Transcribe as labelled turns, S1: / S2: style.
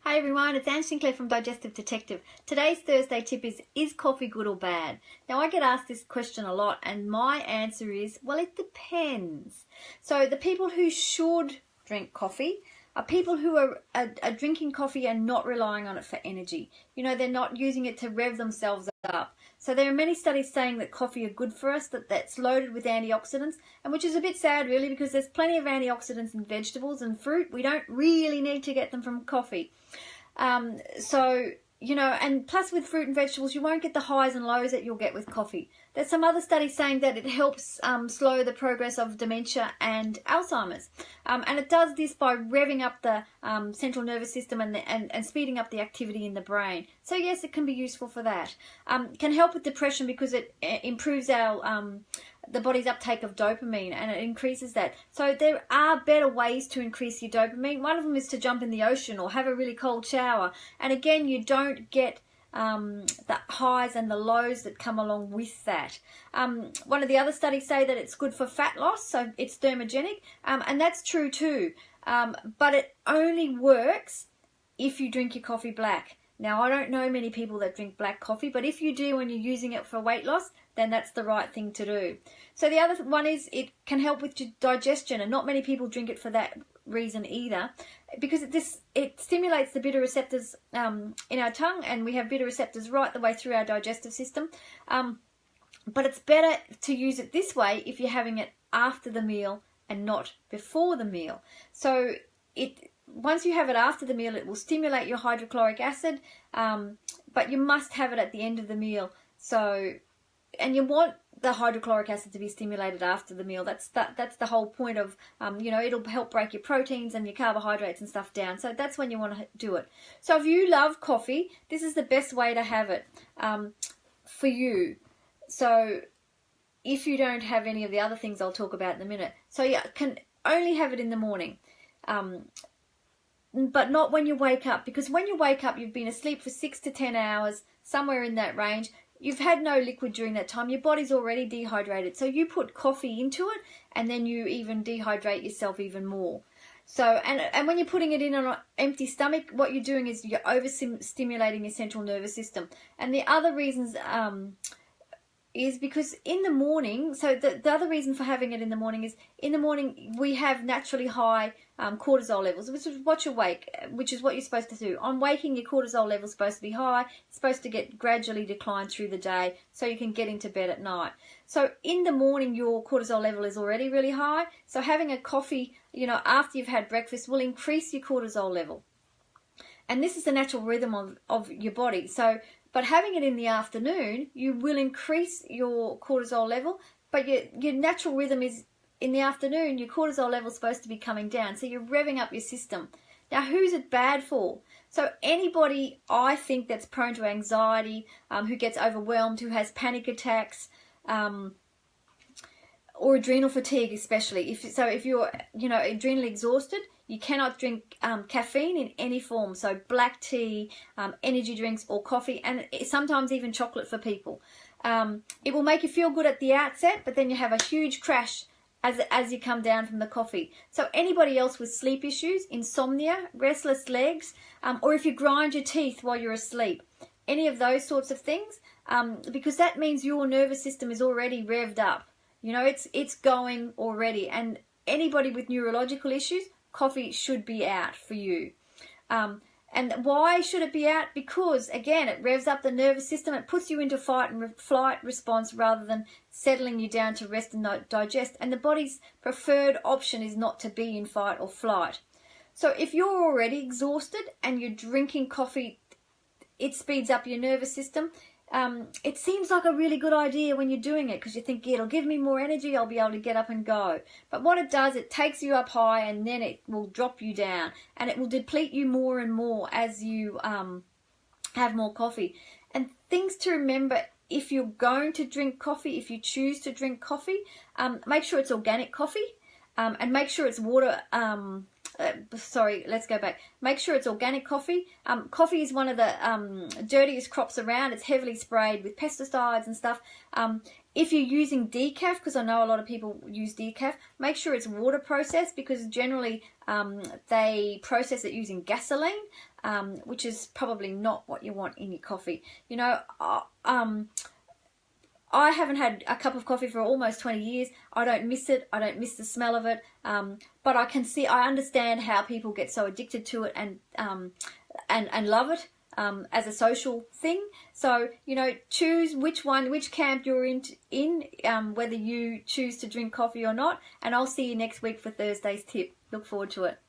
S1: Hi everyone, it's Anne Sinclair from Digestive Detective. Today's Thursday tip is coffee good or bad? Now I get asked this question a lot and my answer is, well, it depends. So the people who should drink coffee are people who are drinking coffee and not relying on it for energy. You know, they're not using it to rev themselves up. So there are many studies saying that coffee are good for us, that's loaded with antioxidants, and which is a bit sad really because there's plenty of antioxidants in vegetables and fruit. We don't really need to get them from coffee. You know, and plus with fruit and vegetables, you won't get the highs and lows that you'll get with coffee. There's some other studies saying that it helps slow the progress of dementia and Alzheimer's. And it does this by revving up the central nervous system and speeding up the activity in the brain. So yes, it can be useful for that. Can help with depression because it improves our the body's uptake of dopamine and it increases that. So there are better ways to increase your dopamine. One of them is to jump in the ocean or have a really cold shower. And again, you don't get the highs and the lows that come along with that. One of the other studies say that it's good for fat loss, so it's thermogenic, and that's true too. But it only works if you drink your coffee black. Now, I don't know many people that drink black coffee, but if you do and you're using it for weight loss, then that's the right thing to do. So the other one is it can help with digestion, and not many people drink it for that reason either, because it stimulates the bitter receptors in our tongue, and we have bitter receptors right the way through our digestive system. But it's better to use it this way if you're having it after the meal and not before the meal. So once you have it after the meal, it will stimulate your hydrochloric acid, but you must have it at the end of the meal. And you want the hydrochloric acid to be stimulated after the meal. That's the whole point of, you know, it'll help break your proteins and your carbohydrates and stuff down. So that's when you want to do it. So if you love coffee, this is the best way to have it for you. So if you don't have any of the other things I'll talk about in a minute. So you can only have it in the morning. But not when you wake up, because when you wake up, you've been asleep for 6 to 10 hours, somewhere in that range. You've had no liquid during that time. Your body's already dehydrated. So you put coffee into it, and then you even dehydrate yourself even more. So, and when you're putting it in on an empty stomach, what you're doing is you're overstimulating your central nervous system. And the other reasons is because in the morning, so the other reason for having it in the morning is in the morning we have naturally high cortisol levels, which is what you're supposed to do. On waking, your cortisol level is supposed to be high. It's supposed to get gradually decline through the day so you can get into bed at night. So in the morning, your cortisol level is already really high. So having a coffee, you know, after you've had breakfast will increase your cortisol level. And this is the natural rhythm of your body. But having it in the afternoon, you will increase your cortisol level, but your natural rhythm is in the afternoon, your cortisol level is supposed to be coming down. So you're revving up your system. Now, who's it bad for? So anybody, I think, that's prone to anxiety, who gets overwhelmed, who has panic attacks, or adrenal fatigue especially. If you're, you know, adrenally exhausted, you cannot drink caffeine in any form. So black tea, energy drinks or coffee, and sometimes even chocolate for people. It will make you feel good at the outset, but then you have a huge crash as you come down from the coffee. So anybody else with sleep issues, insomnia, restless legs, or if you grind your teeth while you're asleep, any of those sorts of things, because that means your nervous system is already revved up. You know, it's going already. And anybody with neurological issues, coffee should be out for you. And why should it be out? Because, again, it revs up the nervous system. It puts you into fight and flight response rather than settling you down to rest and digest. And the body's preferred option is not to be in fight or flight. So if you're already exhausted and you're drinking coffee, it speeds up your nervous system. It seems like a really good idea when you're doing it because you think it'll give me more energy, I'll be able to get up and go. But what it does, it takes you up high and then it will drop you down and it will deplete you more and more as you have more coffee. And things to remember if you're going to drink coffee, if you choose to drink coffee, make sure it's organic coffee and make sure it's water sorry, let's go back. Make sure it's organic coffee. Coffee is one of the dirtiest crops around. It's heavily sprayed with pesticides and stuff. If you're using decaf, because I know a lot of people use decaf, make sure it's water processed, because generally they process it using gasoline, which is probably not what you want in your coffee. You know, I haven't had a cup of coffee for almost 20 years. I don't miss it. I don't miss the smell of it. But I understand how people get so addicted to it and love it as a social thing. So, you know, choose which camp you're in, whether you choose to drink coffee or not. And I'll see you next week for Thursday's tip. Look forward to it.